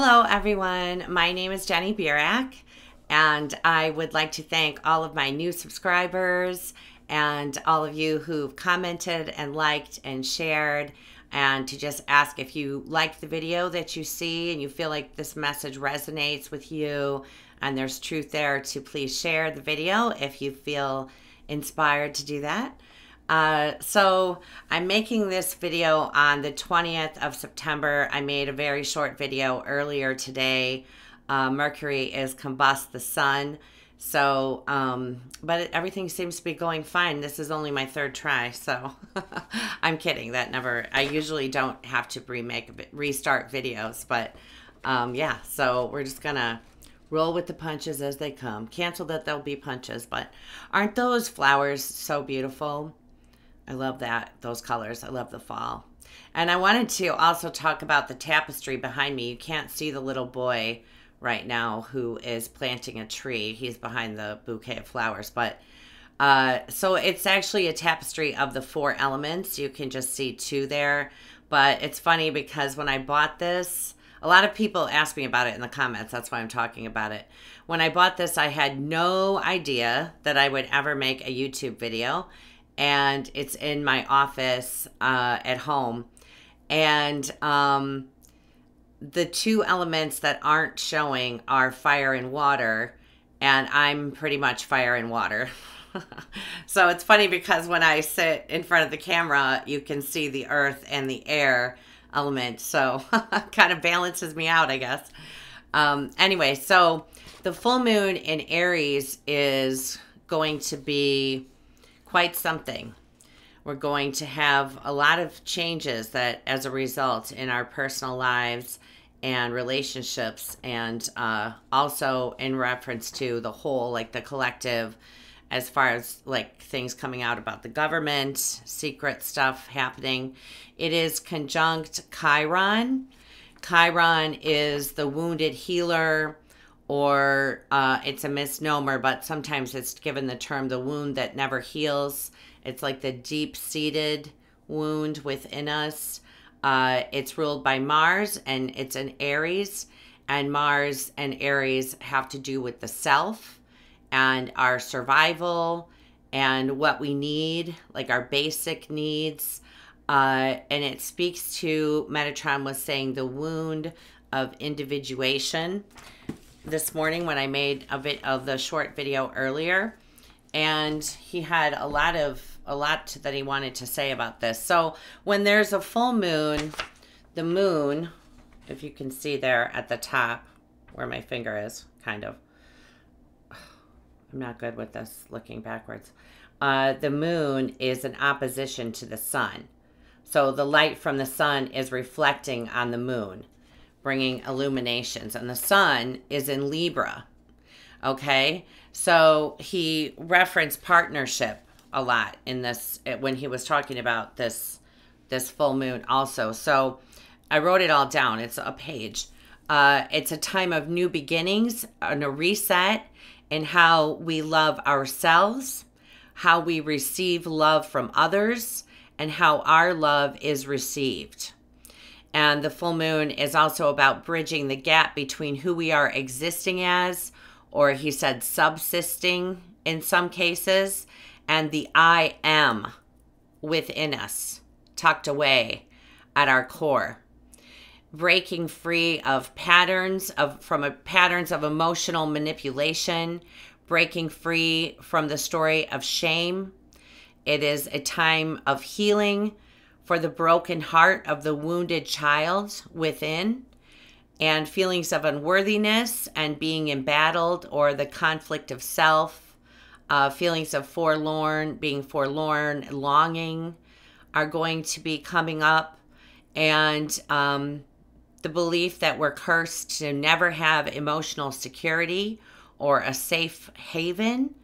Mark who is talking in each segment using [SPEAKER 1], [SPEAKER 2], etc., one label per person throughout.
[SPEAKER 1] Hello, everyone. My name is Jenny and I would like to thank all of my new subscribers and all of you who've commented and liked and shared, and to just ask if you liked the video that you see and you feel like this message resonates with you and there's truth there, to please share the video if you feel inspired to do that. So I'm making this video on the 20th of September. I made a very short video earlier today. Mercury is combust the sun. So, but everything seems to be going fine. This is only my third try, so I'm kidding. I usually don't have to restart videos, but yeah, so we're just gonna roll with the punches as they come. Cancel that there'll be punches, but aren't those flowers so beautiful? I love those colors. I love the fall. And I wanted to also talk about the tapestry behind me. You can't see the little boy right now who is planting a tree. He's behind the bouquet of flowers. But so it's actually a tapestry of the 4 elements. You can just see 2 there. But it's funny because when I bought this, a lot of people ask me about it in the comments. That's why I'm talking about it. When I bought this, I had no idea that I would ever make a YouTube video. And it's in my office at home. And the 2 elements that aren't showing are fire and water. And I'm pretty much fire and water. So it's funny because when I sit in front of the camera, you can see the earth and the air element. So kind of balances me out, I guess. Anyway, so the full moon in Aries is going to be quite something. We're going to have a lot of changes that as a result in our personal lives and relationships, and also in reference to the whole, like the collective, as far as like things coming out about the government, secret stuff happening. It is conjunct Chiron. Chiron is the wounded healer, or it's a misnomer, but sometimes it's given the term the wound that never heals. It's like the deep-seated wound within us. It's ruled by Mars, and it's an Aries. And Mars and Aries have to do with the self and our survival and what we need, like our basic needs. And it speaks to, Metatron was saying, the wound of individuation this morning when I made a bit of the short video earlier, and he had a lot that he wanted to say about this. So when there's a full moon, the moon, if you can see there at the top where my finger is, kind of, I'm not good with this looking backwards. The moon is an opposition to the sun. So the light from the sun is reflecting on the moon, bringing illuminations, and the sun is in Libra. Okay, so he referenced partnership a lot in this when he was talking about this full moon also. So I wrote it all down. It's a page. It's a time of new beginnings and a reset in how we love ourselves, how we receive love from others, and how our love is received. And the full moon is also about bridging the gap between who we are existing as, or he said subsisting in some cases, and the I am within us, tucked away at our core. Breaking free of patterns of emotional manipulation, breaking free from the story of shame. It is a time of healing for the broken heart of the wounded child within, and feelings of unworthiness and being embattled, or the conflict of self, feelings of being forlorn, longing are going to be coming up, and the belief that we're cursed to never have emotional security or a safe haven.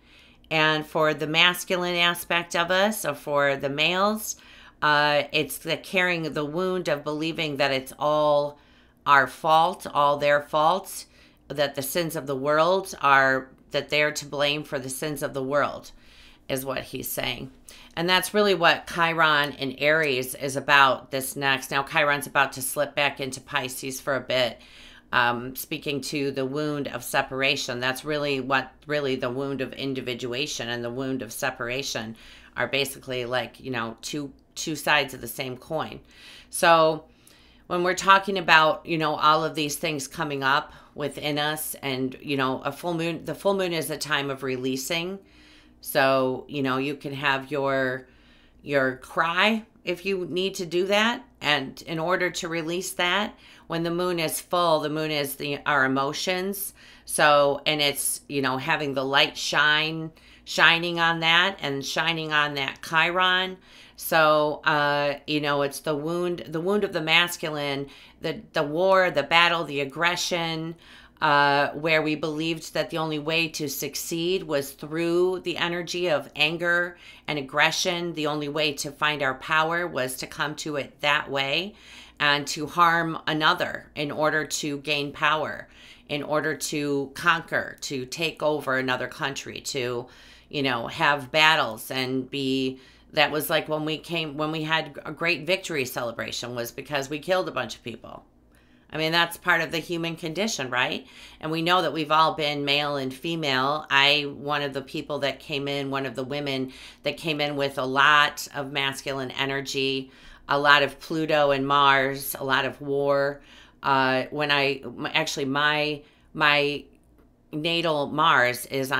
[SPEAKER 1] And for the masculine aspect of us, or for the males, it's the carrying the wound of believing that it's all our fault, all their fault, that the sins of the world that they're to blame for the sins of the world, is what he's saying. And that's really what Chiron in Aries is about this next. Now, Chiron's about to slip back into Pisces for a bit. speaking to the wound of separation. That's really the wound of individuation and the wound of separation are basically like, two sides of the same coin. So when we're talking about, all of these things coming up within us and, the full moon is a time of releasing. So, you can have your cry if you need to do that. And in order to release that, when the moon is full, the moon is our emotions. So, and it's, having the light shining on that and shining on that Chiron. So, it's the wound of the masculine, the war, the battle, the aggression, where we believed that the only way to succeed was through the energy of anger and aggression. The only way to find our power was to come to it that way and to harm another in order to gain power, in order to conquer, to take over another country, to, have battles and be... That was like when we had a great victory celebration, was because we killed a bunch of people. I mean, that's part of the human condition, right? And we know that we've all been male and female. One of the women that came in with a lot of masculine energy, a lot of Pluto and Mars, a lot of war. My natal Mars is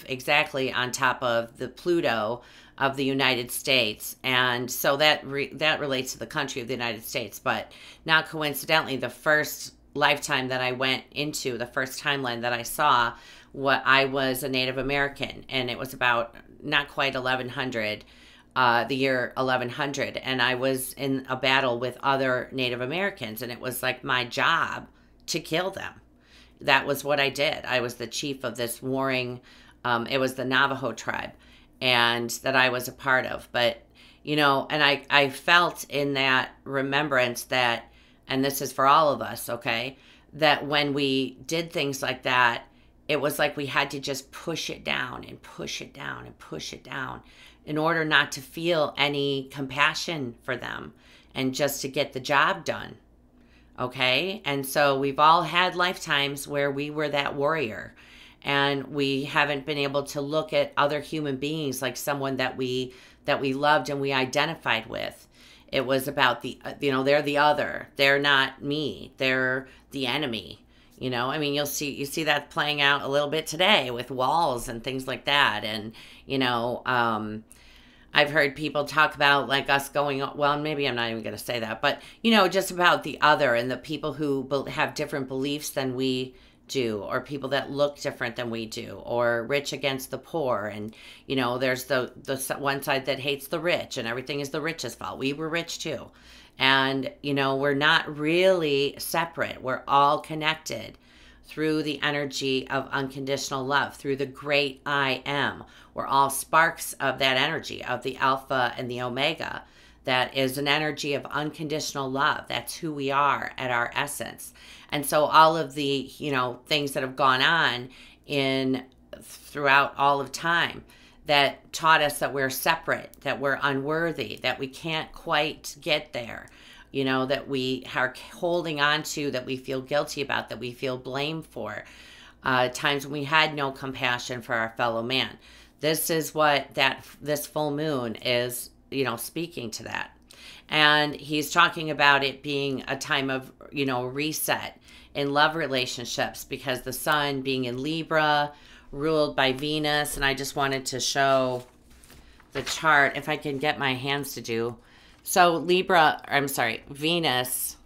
[SPEAKER 1] exactly on top of the Pluto of the United States. And so that relates to the country of the United States. But not coincidentally, the first lifetime that I went into, the first timeline that I saw, I was a Native American. And it was about not quite 1100, the year 1100. And I was in a battle with other Native Americans. And it was like my job to kill them. That was what I did. I was the chief of this warring, it was the Navajo tribe, and that I was a part of. But, and I felt in that remembrance that, and this is for all of us, okay, that when we did things like that, it was like we had to just push it down and push it down and push it down in order not to feel any compassion for them and just to get the job done. Okay. And so we've all had lifetimes where we were that warrior and we haven't been able to look at other human beings like someone that we loved and we identified with. It was about they're the other, they're not me, they're the enemy. I mean, you see that playing out a little bit today with walls and things like that. And, I've heard people talk about like us going, well, maybe I'm not even going to say that, but, just about the other and the people who have different beliefs than we do, or people that look different than we do, or rich against the poor. And, there's the one side that hates the rich and everything is the rich's fault. We were rich too. And, we're not really separate. We're all connected through the energy of unconditional love, through the great I am. We're all sparks of that energy, of the alpha and the omega. That is an energy of unconditional love. That's who we are at our essence. And so all of the, things that have gone on throughout all of time that taught us that we're separate, that we're unworthy, that we can't quite get there, that we are holding on to, that we feel guilty about, that we feel blamed for, times when we had no compassion for our fellow man. This is what this full moon is, speaking to that. And he's talking about it being a time of, reset in love relationships, because the sun being in Libra, ruled by Venus. And I just wanted to show the chart, if I can get my hands to do. So Venus,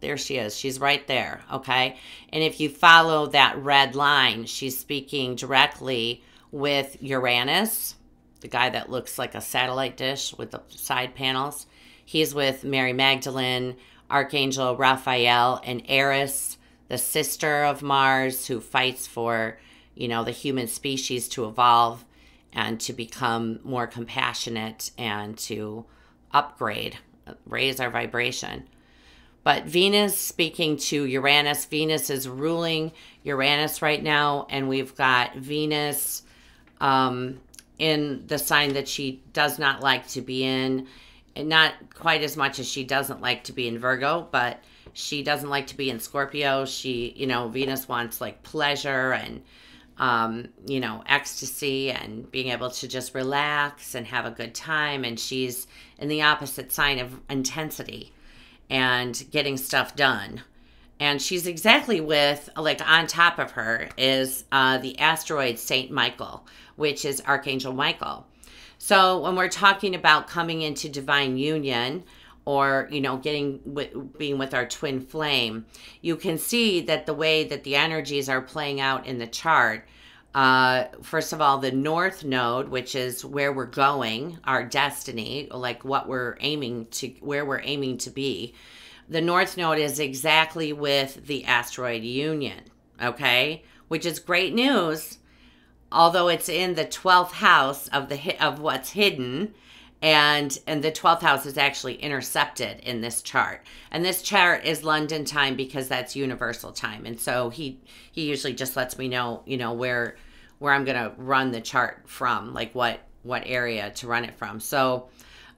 [SPEAKER 1] there she is. She's right there, okay? And if you follow that red line, she's speaking directly with Uranus, the guy that looks like a satellite dish with the side panels. He's with Mary Magdalene, Archangel Raphael, and Aries, the sister of Mars, who fights for, the human species to evolve and to become more compassionate and to upgrade, raise our vibration. But Venus speaking to Uranus, Venus is ruling Uranus right now, and we've got Venus in the sign that she does not like to be in, and not quite as much as she doesn't like to be in Virgo, but She doesn't like to be in Scorpio. She, Venus wants like pleasure and, ecstasy and being able to just relax and have a good time. And she's in the opposite sign of intensity and getting stuff done. And she's exactly with, like, on top of her is the asteroid Saint Michael, which is Archangel Michael. So when we're talking about coming into divine union, or being with our twin flame, you can see that the way that the energies are playing out in the chart. First of all, the North Node, which is where we're going, our destiny, like what we're aiming to, where we're aiming to be. The North Node is exactly with the asteroid union, okay, which is great news. Although it's in the 12th house of what's hidden, and the 12th house is actually intercepted in this chart. And this chart is London time because that's universal time. And so he usually just lets me know, where I'm going to run the chart from, like what area to run it from. So,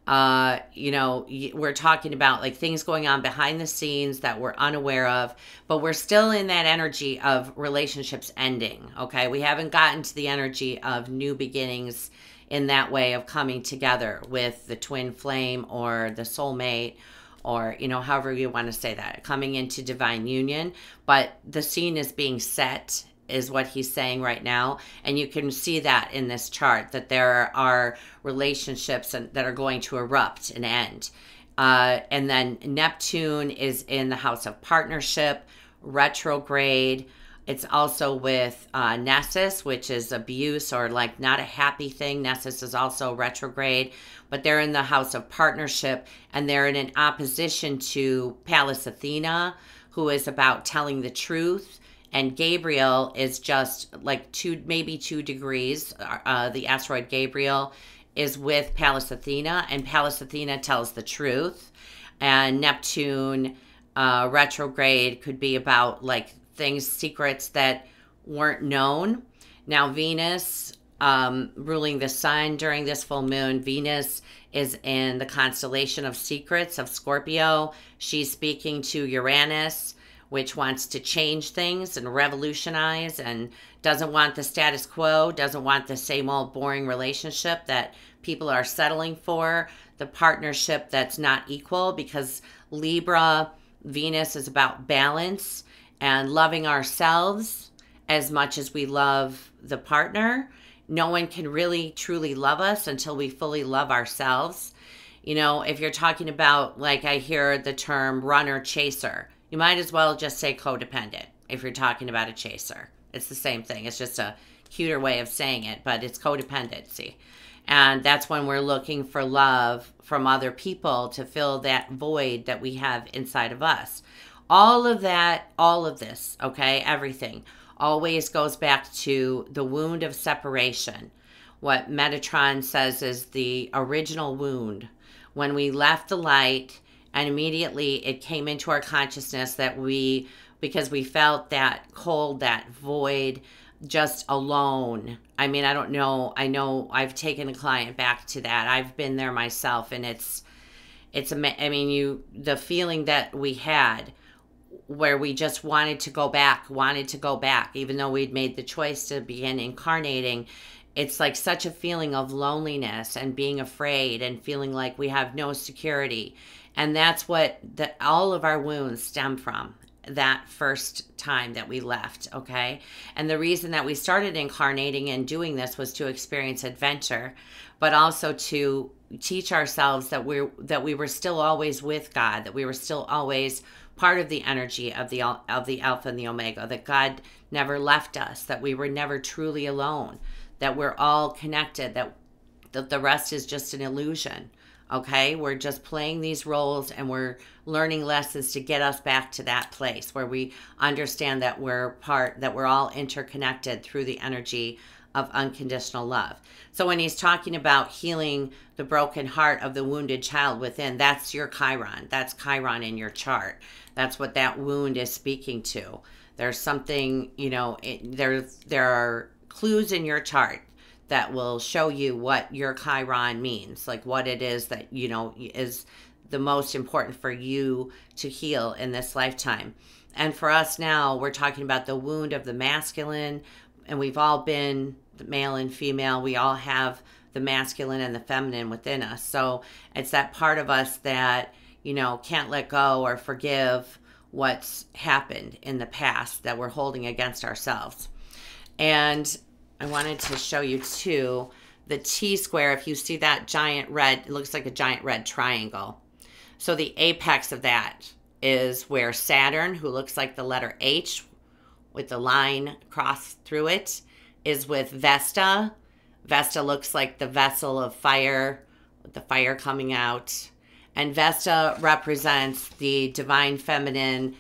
[SPEAKER 1] we're talking about like things going on behind the scenes that we're unaware of, but we're still in that energy of relationships ending. Okay. We haven't gotten to the energy of new beginnings in that way of coming together with the twin flame or the soulmate, or, however you want to say that, coming into divine union. But the scene is being set, is what he's saying right now. And you can see that in this chart, that there are relationships that are going to erupt and end. And then Neptune is in the house of partnership, retrograde. It's also with Nessus, which is abuse or like not a happy thing. Nessus is also retrograde, but they're in the house of partnership, and they're in an opposition to Pallas Athena, who is about telling the truth. And Gabriel is just like maybe 2 degrees. The asteroid Gabriel is with Pallas Athena, and Pallas Athena tells the truth. And Neptune retrograde could be about like things, secrets that weren't known. Now Venus ruling the sun during this full moon. Venus is in the constellation of secrets of Scorpio. She's speaking to Uranus, which wants to change things and revolutionize and doesn't want the status quo, doesn't want the same old boring relationship that people are settling for, the partnership that's not equal, because Libra, Venus is about balance and loving ourselves as much as we love the partner. No one can really truly love us until we fully love ourselves. If you're talking about, like I hear the term runner chaser, you might as well just say codependent if you're talking about a chaser. It's the same thing. It's just a cuter way of saying it, but it's codependency. And that's when we're looking for love from other people to fill that void that we have inside of us. All of that, all of this, okay, everything always goes back to the wound of separation. What Metatron says is the original wound. When we left the light, and immediately it came into our consciousness that because we felt that cold, that void, just alone. I mean, I don't know. I know I've taken a client back to that. I've been there myself, and the feeling that we had where we just wanted to go back, even though we'd made the choice to begin incarnating. It's like such a feeling of loneliness and being afraid and feeling like we have no security. And that's what all of our wounds stem from, that first time that we left, okay? And the reason that we started incarnating and doing this was to experience adventure, but also to teach ourselves that we were still always with God, that we were still always part of the energy of the Alpha and the Omega, that God never left us, that we were never truly alone, that we're all connected, that the rest is just an illusion. Okay, we're just playing these roles, and we're learning lessons to get us back to that place where we understand that we're all interconnected through the energy of unconditional love. So when he's talking about healing the broken heart of the wounded child within, that's your Chiron. That's Chiron in your chart. That's what that wound is speaking to. There's something, there are clues in your chart that will show you what your Chiron means, like what it is that, is the most important for you to heal in this lifetime. And for us now, we're talking about the wound of the masculine, and we've all been male and female. We all have the masculine and the feminine within us. So it's that part of us that, can't let go or forgive what's happened in the past that we're holding against ourselves. And I wanted to show you too, the T-square. If you see that giant red, it looks like a giant red triangle. So the apex of that is where Saturn, who looks like the letter H with the line across through it, is with Vesta. Vesta looks like the vessel of fire with the fire coming out. And Vesta represents the divine feminine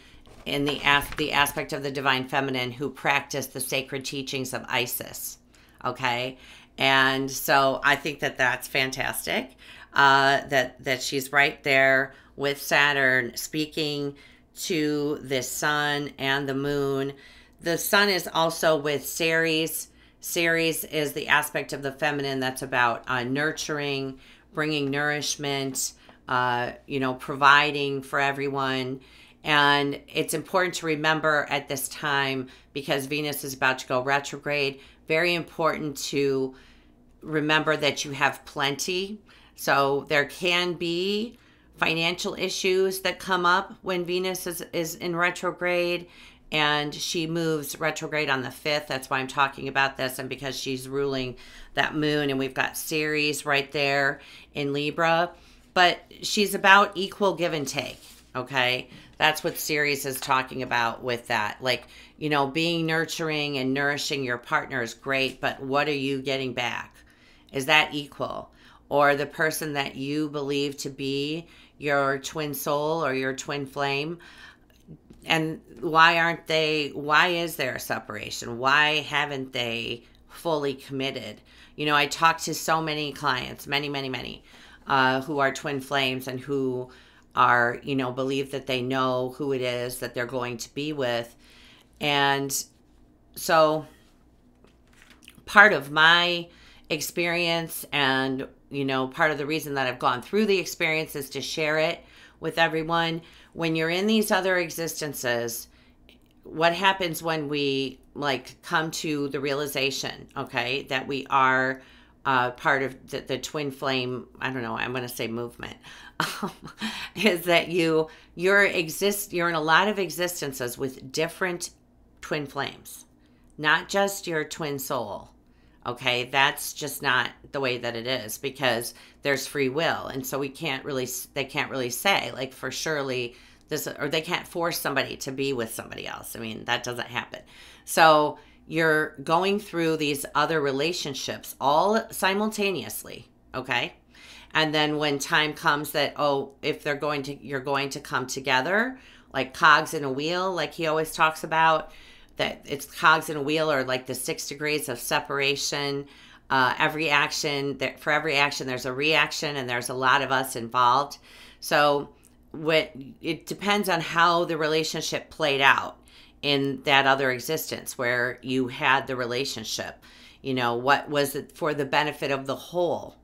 [SPEAKER 1] in the aspect of the divine feminine who practiced the sacred teachings of Isis. Okay? And so I think that that's fantastic, that she's right there with Saturn speaking to the sun and the moon. The sun is also with Ceres. Ceres is the aspect of the feminine that's about nurturing, bringing nourishment, providing for everyone. And it's important to remember at this time, because Venus is about to go retrograde, very important to remember that you have plenty. So there can be financial issues that come up when Venus is in retrograde, and she moves retrograde on the 5th. That's why I'm talking about this, and because she's ruling that moon, and we've got Ceres right there in Libra. But she's about equal give and take, okay? That's what Ceres is talking about with that. Like, being nurturing and nourishing your partner is great, but what are you getting back? Is that equal? Or the person that you believe to be your twin soul or your twin flame, and why is there a separation? Why haven't they fully committed? I talk to so many clients, many, who are twin flames and who are, believe that they know who it is that they're going to be with. And so part of my experience and, part of the reason that I've gone through the experience is to share it with everyone. When you're in these other existences, what happens when we come to the realization, okay, that we are part of the twin flame, I don't know, I'm going to say movement, is that you're in a lot of existences with different twin flames, not just your twin soul. Okay, that's just not the way that it is, because there's free will, and so they can't really say for surely this, or they can't force somebody to be with somebody else. I mean, that doesn't happen. So you're going through these other relationships all simultaneously, okay? And then when time comes that, if you're going to come together, like cogs in a wheel, like he always talks about, that it's cogs in a wheel, or like the 6 degrees of separation. For every action, there's a reaction, and there's a lot of us involved. So it depends on how the relationship played out in that other existence where you had the relationship. What was it for the benefit of the whole?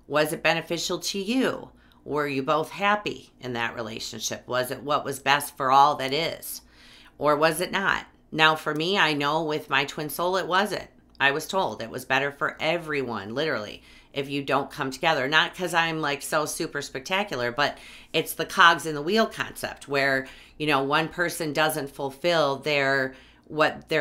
[SPEAKER 1] Was it beneficial to you? Were you both happy in that relationship? Was it what was best for all that is? Or was it not? Now, for me, I know with my twin soul, it wasn't. I was told it was better for everyone, literally, if you don't come together. Not because I'm so super spectacular, but it's the cogs in the wheel concept where, one person doesn't fulfill their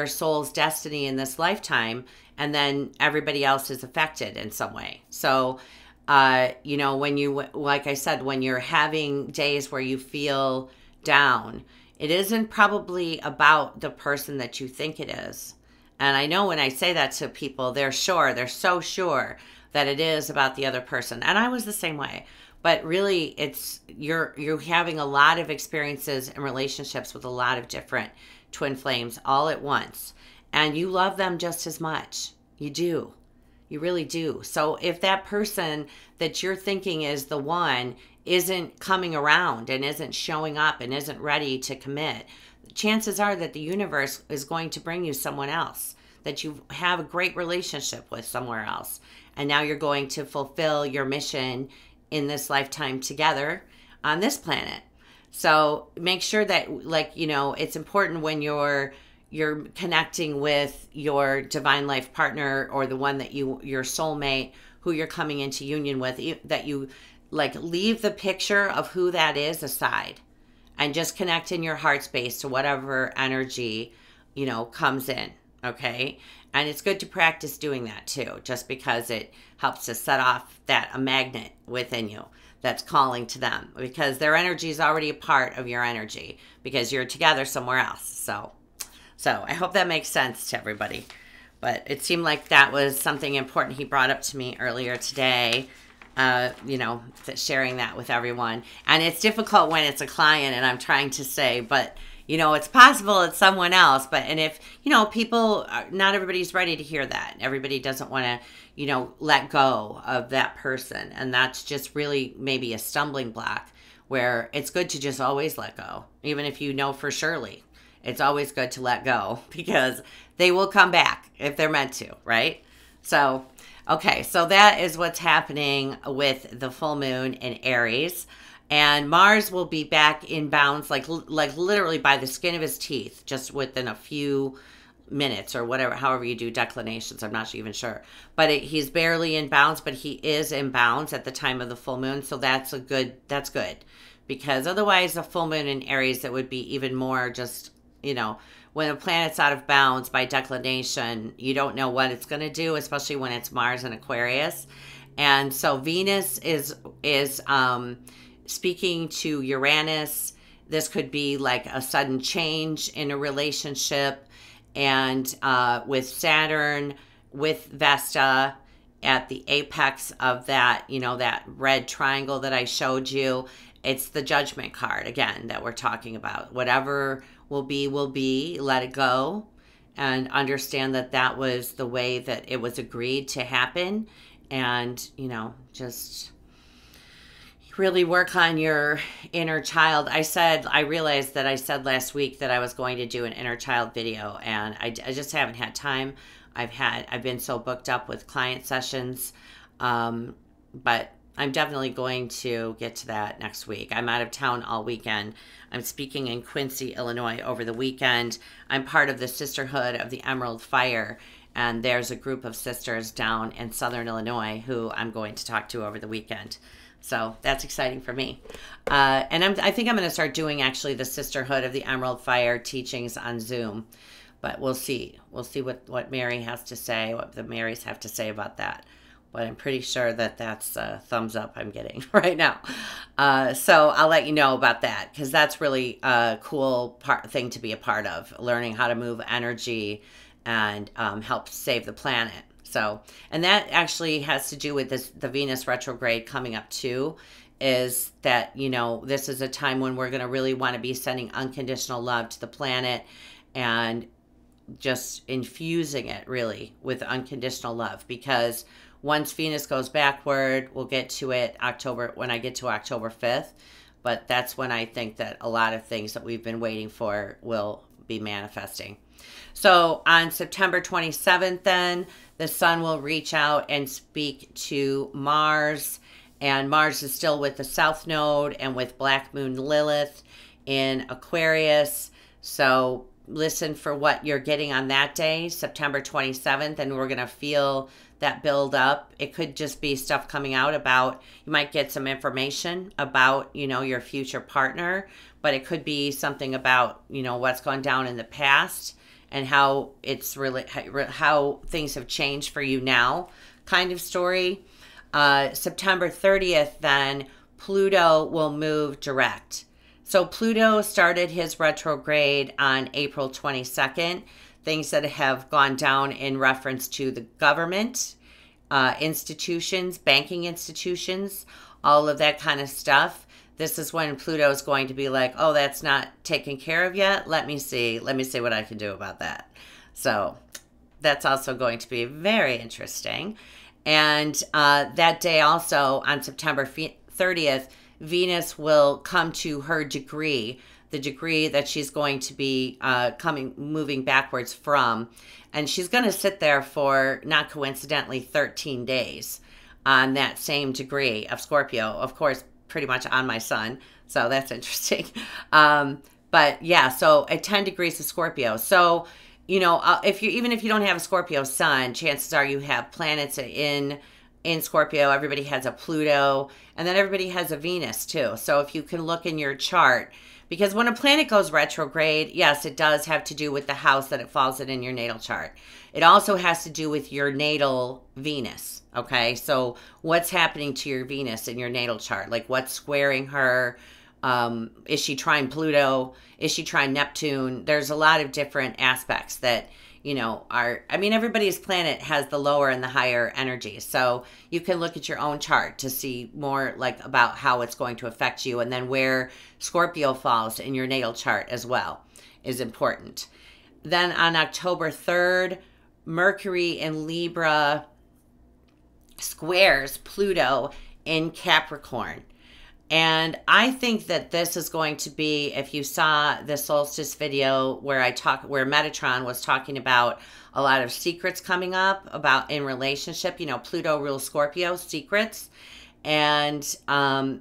[SPEAKER 1] soul's destiny in this lifetime, and then everybody else is affected in some way. So, when you, like I said, when you're having days where you feel down, it isn't probably about the person that you think it is. And I know when I say that to people, they're so sure that it is about the other person. And I was the same way. But really, you're having a lot of experiences and relationships with a lot of different twin flames all at once. And you love them just as much. You do. You really do. So if that person that you're thinking is the one isn't coming around and isn't showing up and isn't ready to commit, chances are that the universe is going to bring you someone else that you have a great relationship with somewhere else. And now you're going to fulfill your mission in this lifetime together. on this planet. So make sure that, like, you know, it's important when you're connecting with your divine life partner, or the one that your soulmate who you're coming into union with, that you like leave the picture of who that is aside and just connect in your heart space to whatever energy, you know, comes in. Okay. And it's good to practice doing that too, just because it helps to set off a magnet within you that's calling to them, because their energy is already a part of your energy because you're together somewhere else. So I hope that makes sense to everybody. But it seemed like that was something important he brought up to me earlier today, you know, sharing that with everyone. And it's difficult when it's a client and I'm trying to say, but, you know, it's possible it's someone else. And if, you know, not everybody's ready to hear that. Everybody doesn't want to, you know, let go of that person. And that's just really maybe a stumbling block, where it's good to just always let go. Even if you know for surely, it's always good to let go, because they will come back if they're meant to, right? So, okay, so that is what's happening with the full moon in Aries. And Mars will be back in bounds, like literally by the skin of his teeth, just within a few minutes or whatever, however you do declinations. I'm not even sure. But he's barely in bounds, but he is in bounds at the time of the full moon. So that's good. Because otherwise the full moon in Aries, it would be even more just, you know, when a planet's out of bounds by declination, you don't know what it's going to do, especially when it's Mars in Aquarius. And so Venus is speaking to Uranus. This could be like a sudden change in a relationship. And with Saturn, with Vesta at the apex of that, you know, that red triangle that I showed you, it's the Judgment card again that we're talking about. Whatever will be, let it go, and understand that that was the way that it was agreed to happen. And, you know, just really work on your inner child. I realized that I said last week that I was going to do an inner child video, and I just haven't had time. I've been so booked up with client sessions, but I'm definitely going to get to that next week. I'm out of town all weekend. I'm speaking in Quincy, Illinois over the weekend. I'm part of the Sisterhood of the Emerald Fire, and there's a group of sisters down in Southern Illinois who I'm going to talk to over the weekend. So that's exciting for me. And I think I'm going to start doing actually the Sisterhood of the Emerald Fire teachings on Zoom. But we'll see. We'll see what Mary has to say, what the Marys have to say about that. But I'm pretty sure that that's a thumbs up I'm getting right now. So I'll let you know about that, because that's really a cool thing to be a part of, learning how to move energy and help save the planet. So, and that actually has to do with the Venus retrograde coming up too, is that, you know, this is a time when we're going to really want to be sending unconditional love to the planet and just infusing it really with unconditional love, because once Venus goes backward, we'll get to it when I get to October 5th. But that's when I think that a lot of things that we've been waiting for will be manifesting. So on September 27th, then, the sun will reach out and speak to Mars. And Mars is still with the South Node and with Black Moon Lilith in Aquarius. So listen for what you're getting on that day, September 27th, and we're going to feel that build up. It could just be stuff coming out about, you might get some information about, you know, your future partner, but it could be something about, you know, what's gone down in the past and how it's really, how things have changed for you now kind of story. September 30th, then Pluto will move direct. So Pluto started his retrograde on April 22nd. Things that have gone down in reference to the government, institutions, banking institutions, all of that kind of stuff. This is when Pluto is going to be like, oh, that's not taken care of yet. Let me see what I can do about that. So that's also going to be very interesting. And that day also, on September 30th, Venus will come to her degree, the degree that she's going to be moving backwards from. And she's going to sit there for, not coincidentally, 13 days on that same degree of Scorpio. Of course, pretty much on my sun. So that's interesting. But yeah, so at 10 degrees of Scorpio. So, you know, even if you don't have a Scorpio sun, chances are you have planets in Scorpio. Everybody has a Pluto, and then everybody has a Venus too. So if you can look in your chart, because when a planet goes retrograde, yes, it does have to do with the house that it falls in your natal chart. It also has to do with your natal Venus, okay? So what's happening to your Venus in your natal chart? Like what's squaring her? Is she trine Pluto? Is she trine Neptune? There's a lot of different aspects that, you know, everybody's planet has the lower and the higher energy. So you can look at your own chart to see more like about how it's going to affect you. And then where Scorpio falls in your natal chart as well is important. Then on October 3rd, Mercury in Libra squares Pluto in Capricorn. And I think that this is going to be, if you saw the solstice video where where Metatron was talking about a lot of secrets coming up about in relationship, you know, Pluto rules Scorpio, secrets. And,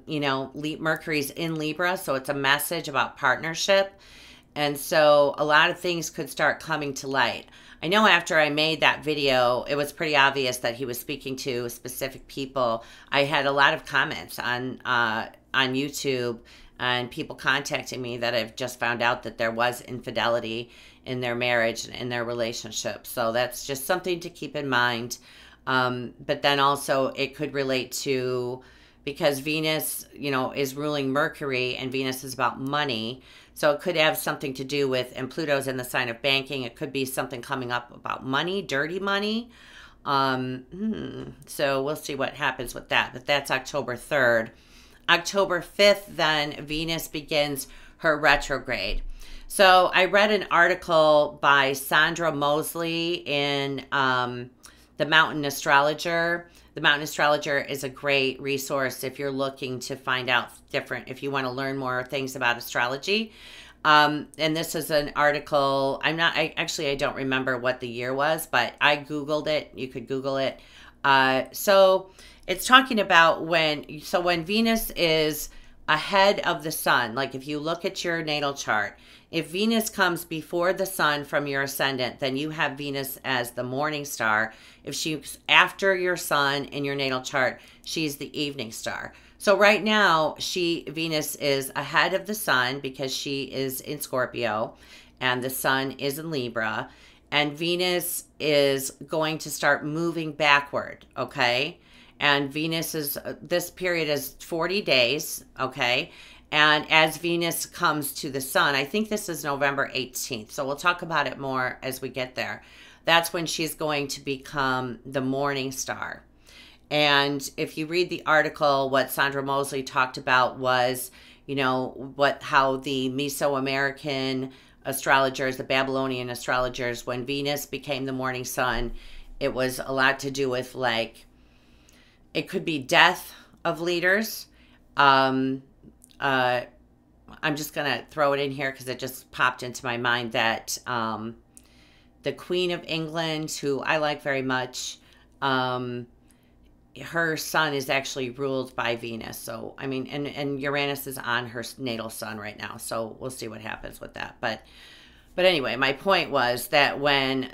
[SPEAKER 1] you know, Mercury's in Libra, so it's a message about partnership. And so a lot of things could start coming to light. I know after I made that video, it was pretty obvious that he was speaking to specific people. I had a lot of comments on YouTube and people contacting me that have just found out that there was infidelity in their marriage and in their relationship. So that's just something to keep in mind. But then also it could relate to, because Venus, you know, is ruling Mercury, and Venus is about money. So it could have something to do with, and Pluto's in the sign of banking. It could be something coming up about money, dirty money. So we'll see what happens with that. But that's October 3rd. October 5th, then Venus begins her retrograde. So I read an article by Sandra Mosley in The Mountain Astrologer. The Mountain Astrologer is a great resource if you're looking to find out if you want to learn more things about astrology. And this is an article, I don't remember what the year was, but I Googled it. You could Google it. So it's talking about when Venus is ahead of the sun, like if you look at your natal chart, if Venus comes before the sun from your ascendant, then you have Venus as the morning star. If she's after your sun in your natal chart, she's the evening star. So right now, Venus is ahead of the sun because she is in Scorpio and the sun is in Libra. And Venus is going to start moving backward, okay? And this period is 40 days, okay? And as Venus comes to the sun, I think this is November 18th. So we'll talk about it more as we get there. That's when she's going to become the morning star. And if you read the article, what Sandra Mosley talked about was, you know, how the Mesoamerican astrologers, the Babylonian astrologers, when Venus became the morning sun, it was a lot to do with, like, it could be death of leaders. I'm just going to throw it in here because it just popped into my mind that the Queen of England, who I like very much, her sun is actually ruled by Venus. So, I mean, and Uranus is on her natal sun right now. So we'll see what happens with that. But anyway, my point was that when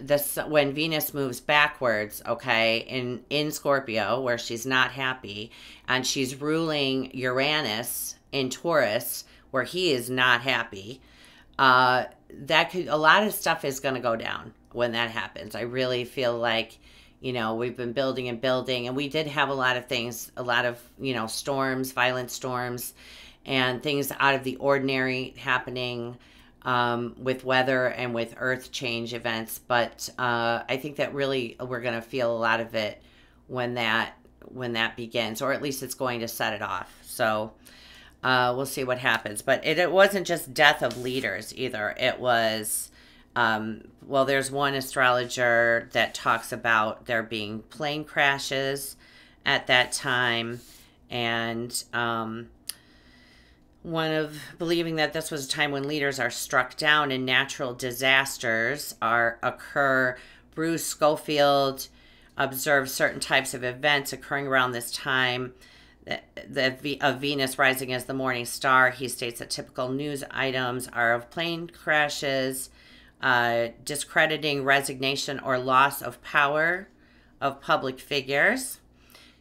[SPEAKER 1] Venus moves backwards, okay, in Scorpio, where she's not happy, and she's ruling Uranus in Taurus, where he is not happy, a lot of stuff is going to go down when that happens. I really feel like, you know, we've been building and building, and we did have a lot of things, you know, storms, violent storms, and things out of the ordinary happening with weather and with earth change events. But I think that really we're going to feel a lot of it when that begins, or at least it's going to set it off. So we'll see what happens. But it wasn't just death of leaders either. It was, there's one astrologer that talks about there being plane crashes at that time, and believing that this was a time when leaders are struck down and natural disasters occur. Bruce Schofield observed certain types of events occurring around this time of Venus rising as the morning star. He states that typical news items are of plane crashes, discrediting resignation or loss of power of public figures.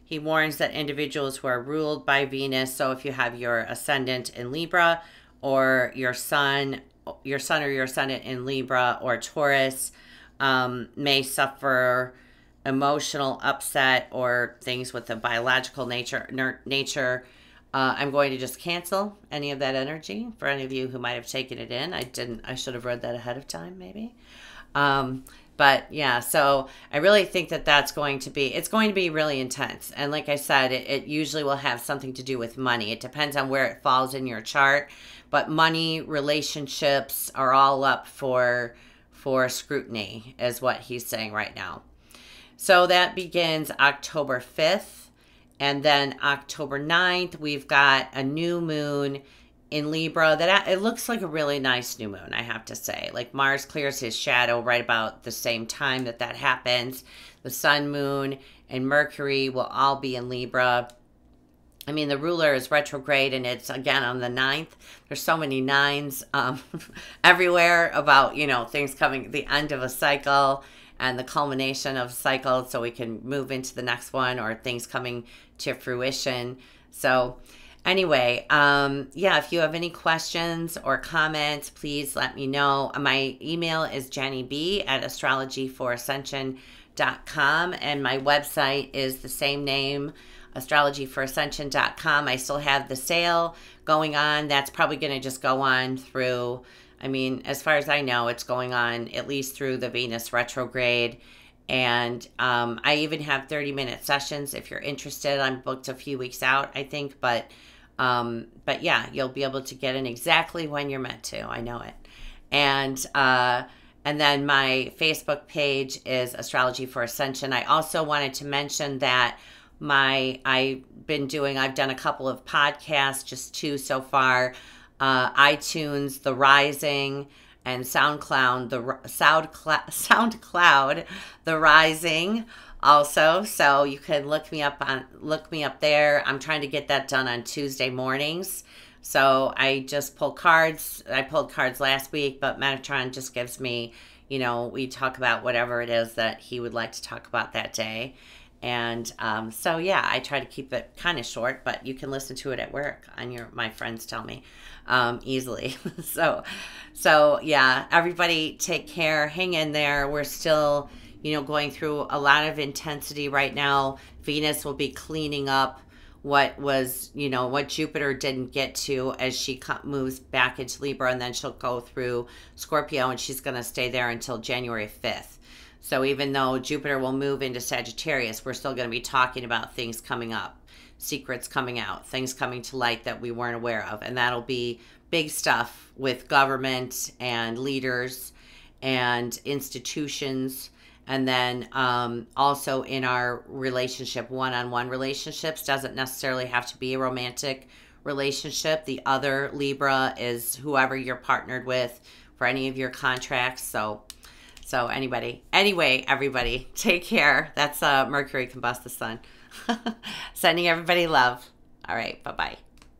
[SPEAKER 1] He warns that individuals who are ruled by Venus, so if you have your ascendant in Libra or your sun or your ascendant in Libra or Taurus, may suffer emotional upset or things with the biological nature. I'm going to just cancel any of that energy for any of you who might have taken it in. I should have read that ahead of time, maybe. But yeah, so I really think that it's going to be really intense. And like I said, it usually will have something to do with money. It depends on where it falls in your chart, but money, relationships are all up for scrutiny is what he's saying right now. So that begins October 5th. And then October 9th, we've got a new moon in Libra. It looks like a really nice new moon, I have to say. Like Mars clears his shadow right about the same time that happens. The sun, moon, and Mercury will all be in Libra. I mean, the ruler is retrograde, and it's, again, on the 9th. There's so many nines everywhere about, things coming, the end of a cycle and the culmination of cycles, so we can move into the next one, or things coming to fruition. So anyway, if you have any questions or comments, please let me know. My email is jennyb@astrologyforascension.com, and my website is the same name, astrologyforascension.com. I still have the sale going on. That's probably going to just go on through, as far as I know, it's going on at least through the Venus retrograde. And I even have 30-minute sessions if you're interested. I'm booked a few weeks out, I think. But yeah, you'll be able to get in exactly when you're meant to. I know it. And then my Facebook page is Astrology for Ascension. I also wanted to mention that I've done a couple of podcasts, just 2 so far. iTunes, The Rising, and SoundCloud, The Rising also. So you can look me up there. I'm trying to get that done on Tuesday mornings. So I just pull cards. I pulled cards last week, but Metatron just gives me, we talk about whatever it is that he would like to talk about that day. And so yeah, I try to keep it kind of short, but you can listen to it at work my friends tell me, easily. so yeah, everybody take care, hang in there. We're still, going through a lot of intensity right now. Venus will be cleaning up what was, what Jupiter didn't get to as she moves back into Libra, and then she'll go through Scorpio, and she's going to stay there until January 5th. So even though Jupiter will move into Sagittarius, we're still going to be talking about things coming up, secrets coming out, things coming to light that we weren't aware of. And that'll be big stuff with government and leaders and institutions. And then also in our relationship, one-on-one relationships, doesn't necessarily have to be a romantic relationship. The other Libra is whoever you're partnered with for any of your contracts. So anyway, everybody, take care. That's Mercury combust the sun. Sending everybody love. All right, bye-bye.